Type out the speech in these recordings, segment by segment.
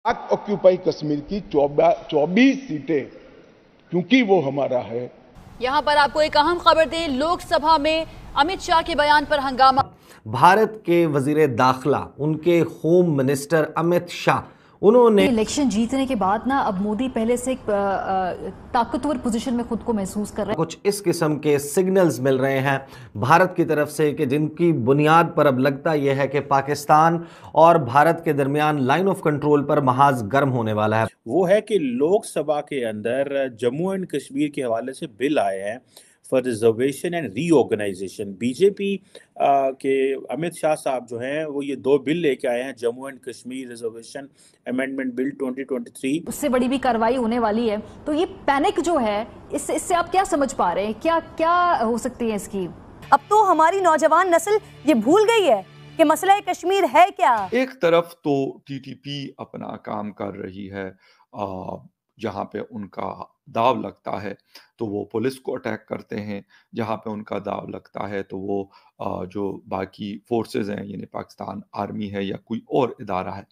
पाक ऑक्यूपाई कश्मीर की 24 सीटें, क्योंकि वो हमारा है। यहाँ पर आपको एक अहम खबर दें, लोकसभा में अमित शाह के बयान पर हंगामा। भारत के वजीर दाखिला, उनके होम मिनिस्टर अमित शाह, उन्होंने इलेक्शन जीतने के बाद ना अब मोदी पहले से एक ताकतवर पोजीशन में खुद को महसूस कर रहे हैं। कुछ इस किस्म के सिग्नल्स मिल रहे हैं भारत की तरफ से कि जिनकी बुनियाद पर अब लगता यह है कि पाकिस्तान और भारत के दरमियान लाइन ऑफ कंट्रोल पर महाज गर्म होने वाला है। वो है कि लोकसभा के अंदर जम्मू एंड कश्मीर के हवाले से बिल आए हैं for reservation and reorganisation. BJP के अमित शाह साहब जो हैं वो ये 2 बिल लेके आए हैं, Jammu and Kashmir reservation amendment bill 2023। उससे बड़ी भी कार्रवाई होने वाली है, तो ये पैनिक जो है इससे आप क्या समझ पा रहे हैं, क्या क्या हो सकती है इसकी? अब तो हमारी नौजवान नस्ल ये भूल गई है कि मसला कश्मीर है क्या। एक तरफ तो टीटीपी अपना काम कर रही है, जहाँ पे उनका दाव लगता है तो वो पुलिस को अटैक करते हैं, जहाँ पे उनका दाव लगता है तो वो जो बाकी फोर्सेस हैं, यानी पाकिस्तान आर्मी है या कोई और इदारा है,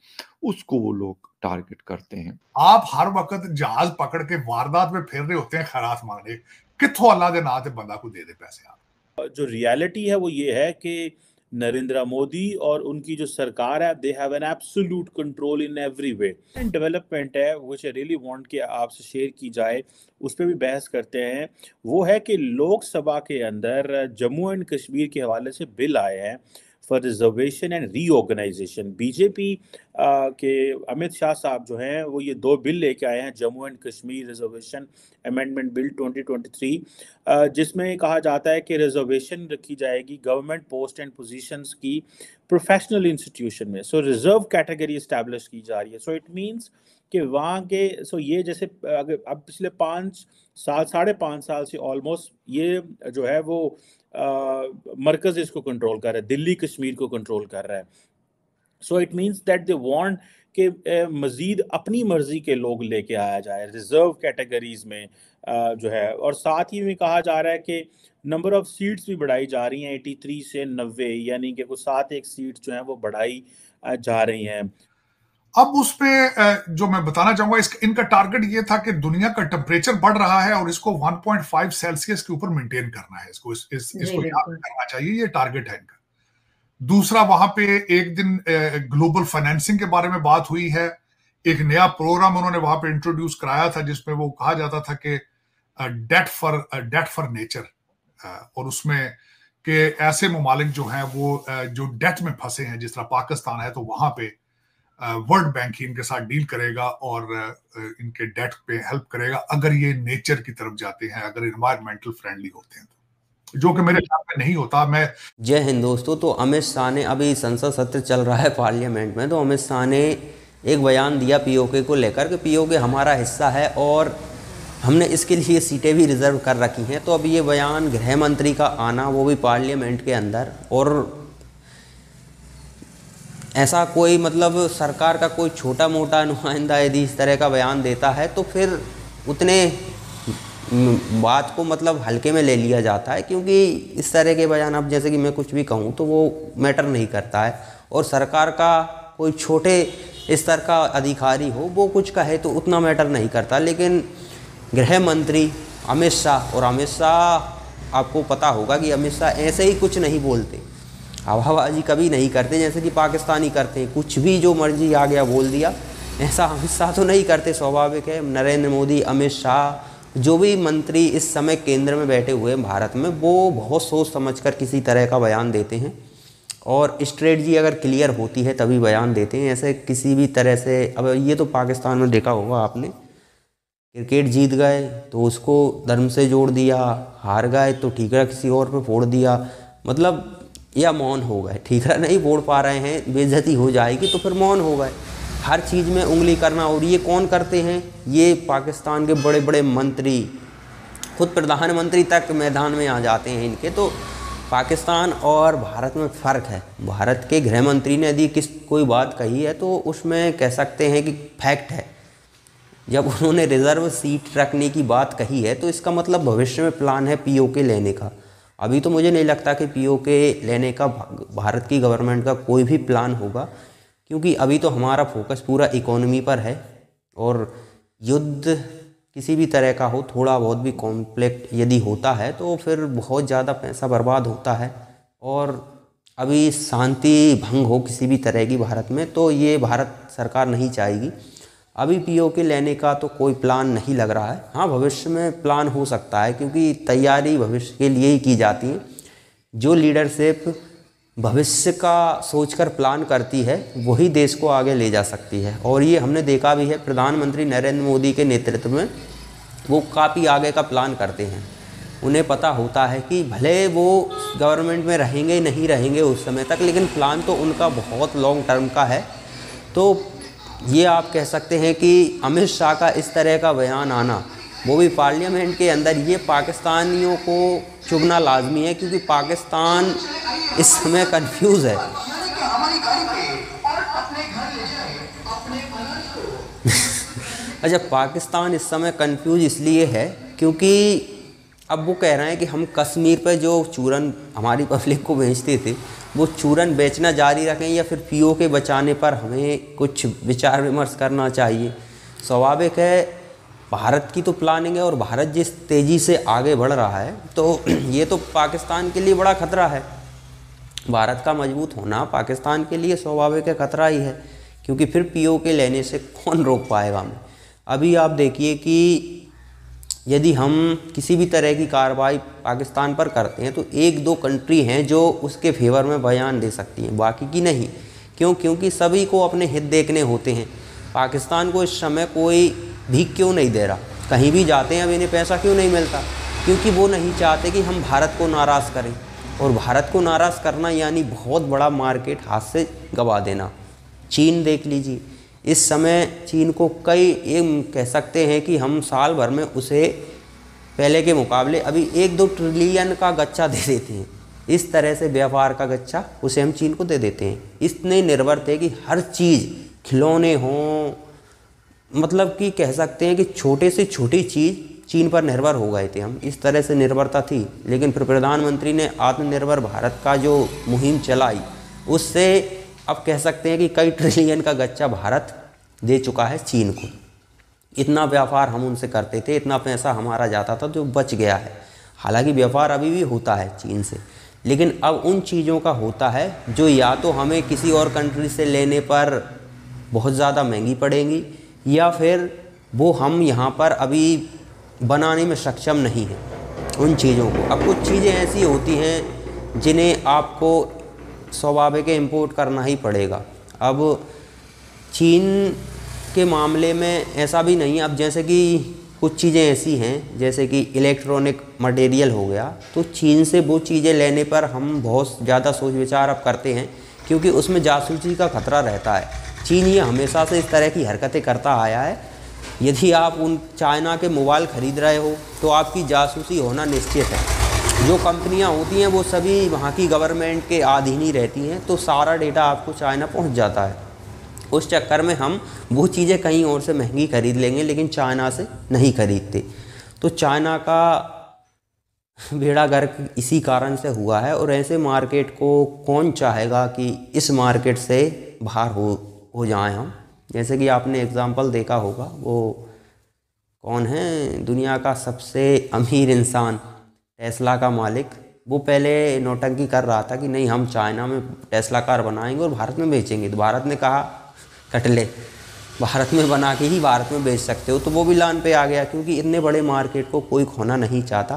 उसको वो लोग टारगेट करते हैं। आप हर वक्त जहाज पकड़ के वारदात में फिर रहे होते हैं खैरात मांगने, कित्थों अल्लाह दे नाम ते बंदा को दे दे पैसे। आप जो रियलिटी है वो ये है कि नरेंद्र मोदी और उनकी जो सरकार है, they have an absolute control in every way. Development है व्हिच आई रियली वांट कि आपसे शेयर की जाए, उस पर भी बहस करते हैं। वो है कि लोकसभा के अंदर जम्मू एंड कश्मीर के हवाले से बिल आए हैं for reservation and reorganisation. BJP के अमित शाह साहब जो हैं वो ये 2 बिल लेके आए हैं, Jammu and Kashmir reservation amendment bill 2023, जिसमें कहा जाता है कि रिजर्वेशन रखी जाएगी गवर्नमेंट पोस्ट एंड पोजीशंस की प्रोफेशनल इंस्टीट्यूशन में। सो रिजर्व कैटेगरी इस्टेब्लिश की जा रही है। सो इट मीन्स कि वहाँ के ये जैसे अगर अब पिछले 5 साल 5.5 साल से ऑलमोस्ट ये जो है वो मरकज इसको कंट्रोल कर रहा है, दिल्ली कश्मीर को कंट्रोल कर रहा है। So it means that they want कि मजीद अपनी मर्जी के लोग लेके आया जाए रिजर्व कैटेगरीज में जो है। और साथ ही में कहा जा रहा है कि नंबर ऑफ सीट्स भी बढ़ाई जा रही हैं 83 से 90, यानी कि कुछ 7 सीट जो हैं वो बढ़ाई जा रही हैं। अब उसमें जो मैं बताना चाहूंगा, इनका टारगेट ये था कि दुनिया का टेम्परेचर बढ़ रहा है और इसको 1.5 सेल्सियस के ऊपर मेंटेन करना है, इसको याद करना चाहिए, ये टारगेट है इनका। दूसरा, वहां पे एक दिन ग्लोबल फाइनेंसिंग के बारे में बात हुई है। एक नया प्रोग्राम उन्होंने वहां पे इंट्रोड्यूस कराया था जिसमें वो कहा जाता था कि डेट फॉर नेचर, और उसमें कि ऐसे ममालिक जो हैं वो जो डेट में फंसे हैं, जिस तरह पाकिस्तान है, तो वहां पे वर्ल्ड बैंक ही इनके साथ डील करेगा और इनके डेट पे हेल्प करेगा अगर ये नेचर की तरफ जाते हैं, अगर एनवायरमेंटल फ्रेंडली होते हैं, तो जो कि मेरे ख्याल में नहीं होता। मैं जय हिंद दोस्तों। तो अमित शाह ने, अभी संसद सत्र चल रहा है पार्लियामेंट में, तो अमित शाह ने एक बयान दिया पीओके को लेकर कि पीओके हमारा हिस्सा है और हमने इसके लिए सीटें भी रिजर्व कर रखी हैं। तो अब ये बयान गृह मंत्री का आना, वो भी पार्लियामेंट के अंदर, और ऐसा कोई मतलब सरकार का कोई छोटा मोटा नुमाइंदा यदि इस तरह का बयान देता है तो फिर उतने बात को मतलब हल्के में ले लिया जाता है, क्योंकि इस तरह के बयान, अब जैसे कि मैं कुछ भी कहूँ तो वो मैटर नहीं करता है। और सरकार का कोई छोटे स्तर का अधिकारी हो, वो कुछ कहे तो उतना मैटर नहीं करता। लेकिन गृह मंत्री अमित शाह, और अमित शाह आपको पता होगा कि अमित शाह ऐसे ही कुछ नहीं बोलते, हवाबाजी कभी नहीं करते जैसे कि पाकिस्तानी करते हैं, कुछ भी जो मर्जी आ गया बोल दिया। ऐसा अमित शाह तो नहीं करते, स्वाभाविक है। नरेंद्र मोदी, अमित शाह, जो भी मंत्री इस समय केंद्र में बैठे हुए हैं भारत में, वो बहुत सोच समझकर किसी तरह का बयान देते हैं और स्ट्रेटजी अगर क्लियर होती है तभी बयान देते हैं। ऐसे किसी भी तरह से, अब ये तो पाकिस्तान में देखा होगा आपने, क्रिकेट जीत गए तो उसको धर्म से जोड़ दिया, हार गए तो ठीकरा किसी और पे फोड़ दिया, मतलब या मौन हो गए, ठीकरा नहीं फोड़ पा रहे हैं, बेइज्जती हो जाएगी तो फिर मौन हो गए। हर चीज़ में उंगली करना, और ये कौन करते हैं? ये पाकिस्तान के बड़े बड़े मंत्री, खुद प्रधानमंत्री तक मैदान में आ जाते हैं इनके। तो पाकिस्तान और भारत में फ़र्क है। भारत के गृह मंत्री ने यदि कोई बात कही है तो उसमें कह सकते हैं कि फैक्ट है। जब उन्होंने रिजर्व सीट रखने की बात कही है तो इसका मतलब भविष्य में प्लान है पीओके लेने का। अभी तो मुझे नहीं लगता कि पीओके लेने का भारत की गवर्नमेंट का कोई भी प्लान होगा, क्योंकि अभी तो हमारा फोकस पूरा इकोनॉमी पर है और युद्ध किसी भी तरह का हो, थोड़ा बहुत भी कॉन्फ्लिक्ट यदि होता है तो फिर बहुत ज़्यादा पैसा बर्बाद होता है। और अभी शांति भंग हो किसी भी तरह की भारत में तो ये भारत सरकार नहीं चाहेगी। अभी पीओके लेने का तो कोई प्लान नहीं लग रहा है। हाँ, भविष्य में प्लान हो सकता है क्योंकि तैयारी भविष्य के लिए ही की जाती है। जो लीडरशिप भविष्य का सोचकर प्लान करती है वही देश को आगे ले जा सकती है। और ये हमने देखा भी है, प्रधानमंत्री नरेंद्र मोदी के नेतृत्व में वो काफ़ी आगे का प्लान करते हैं। उन्हें पता होता है कि भले वो गवर्नमेंट में रहेंगे नहीं रहेंगे उस समय तक, लेकिन प्लान तो उनका बहुत लॉन्ग टर्म का है। तो ये आप कह सकते हैं कि अमित शाह का इस तरह का बयान आना, वो भी पार्लियामेंट के अंदर, ये पाकिस्तानियों को चुभना लाजमी है क्योंकि पाकिस्तान इस समय कंफ्यूज है। अच्छा, पाकिस्तान इस समय कंफ्यूज इसलिए है क्योंकि अब वो कह रहे हैं कि हम कश्मीर पर जो चूरन हमारी पब्लिक को बेचते थे वो चूरन बेचना जारी रखें या फिर पीओके बचाने पर हमें कुछ विचार विमर्श करना चाहिए। स्वाभाविक है, भारत की तो प्लानिंग है और भारत जिस तेज़ी से आगे बढ़ रहा है तो ये तो पाकिस्तान के लिए बड़ा खतरा है। भारत का मजबूत होना पाकिस्तान के लिए स्वाभाविक है खतरा ही है, क्योंकि फिर पीओके लेने से कौन रोक पाएगा हमें। अभी आप देखिए कि यदि हम किसी भी तरह की कार्रवाई पाकिस्तान पर करते हैं तो एक दो कंट्री हैं जो उसके फेवर में बयान दे सकती हैं, बाकी की नहीं। क्यों? क्योंकि सभी को अपने हित देखने होते हैं। पाकिस्तान को इस समय कोई भीख क्यों नहीं दे रहा, कहीं भी जाते हैं अब इन्हें पैसा क्यों नहीं मिलता? क्योंकि वो नहीं चाहते कि हम भारत को नाराज़ करें, और भारत को नाराज़ करना यानी बहुत बड़ा मार्केट हाथ से गंवा देना। चीन देख लीजिए, इस समय चीन को कई कह सकते हैं कि हम साल भर में उसे पहले के मुकाबले अभी 1-2 ट्रिलियन का गच्चा दे देते हैं। इस तरह से व्यापार का गच्चा उसे हम चीन को दे देते हैं। इतने निर्भर थे कि हर चीज़, खिलौने हों, मतलब कि कह सकते हैं कि छोटे से छोटी चीज़ चीन पर निर्भर हो गए थे हम। इस तरह से निर्भरता थी। लेकिन फिर प्रधानमंत्री ने आत्मनिर्भर भारत का जो मुहिम चलाई, उससे अब कह सकते हैं कि कई ट्रिलियन का गच्चा भारत दे चुका है चीन को। इतना व्यापार हम उनसे करते थे, इतना पैसा हमारा जाता था जो बच गया है। हालांकि व्यापार अभी भी होता है चीन से, लेकिन अब उन चीज़ों का होता है जो या तो हमें किसी और कंट्री से लेने पर बहुत ज़्यादा महंगी पड़ेंगी या फिर वो हम यहाँ पर अभी बनाने में सक्षम नहीं हैं उन चीज़ों को। अब कुछ चीज़ें ऐसी होती हैं जिन्हें आपको स्वाभाविक इंपोर्ट करना ही पड़ेगा। अब चीन के मामले में ऐसा भी नहीं है। अब जैसे कि कुछ चीज़ें ऐसी हैं जैसे कि इलेक्ट्रॉनिक मटेरियल हो गया, तो चीन से वो चीज़ें लेने पर हम बहुत ज़्यादा सोच विचार अब करते हैं, क्योंकि उसमें जासूसी का खतरा रहता है। चीन ये हमेशा से इस तरह की हरकतें करता आया है। यदि आप उन चाइना के मोबाइल ख़रीद रहे हो तो आपकी जासूसी होना निश्चित है। जो कंपनियां होती हैं वो सभी वहाँ की गवर्नमेंट के अधीन ही रहती हैं, तो सारा डेटा आपको चाइना पहुँच जाता है। उस चक्कर में हम वो चीज़ें कहीं और से महंगी खरीद लेंगे, लेकिन चाइना से नहीं खरीदते। तो चाइना का बेड़ा गर्क इसी कारण से हुआ है। और ऐसे मार्केट को कौन चाहेगा कि इस मार्केट से बाहर हो जाएं हम। जैसे कि आपने एग्जाम्पल देखा होगा, वो कौन है दुनिया का सबसे अमीर इंसान, टेस्ला का मालिक, वो पहले नौटंकी कर रहा था कि नहीं हम चाइना में टेस्ला कार बनाएंगे और भारत में बेचेंगे। तो भारत ने कहा कटले, भारत में बना के ही भारत में बेच सकते हो। तो वो भी लाइन पे आ गया, क्योंकि इतने बड़े मार्केट को कोई खोना नहीं चाहता।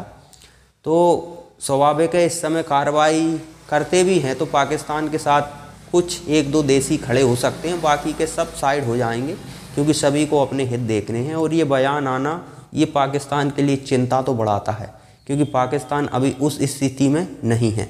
तो स्वाभाविक है इस समय कार्रवाई करते भी हैं तो पाकिस्तान के साथ कुछ 1-2 देश ही खड़े हो सकते हैं, बाकी के सब साइड हो जाएंगे, क्योंकि सभी को अपने हित देखने हैं। और ये बयान आना ये पाकिस्तान के लिए चिंता तो बढ़ाता है, क्योंकि पाकिस्तान अभी उस स्थिति में नहीं है।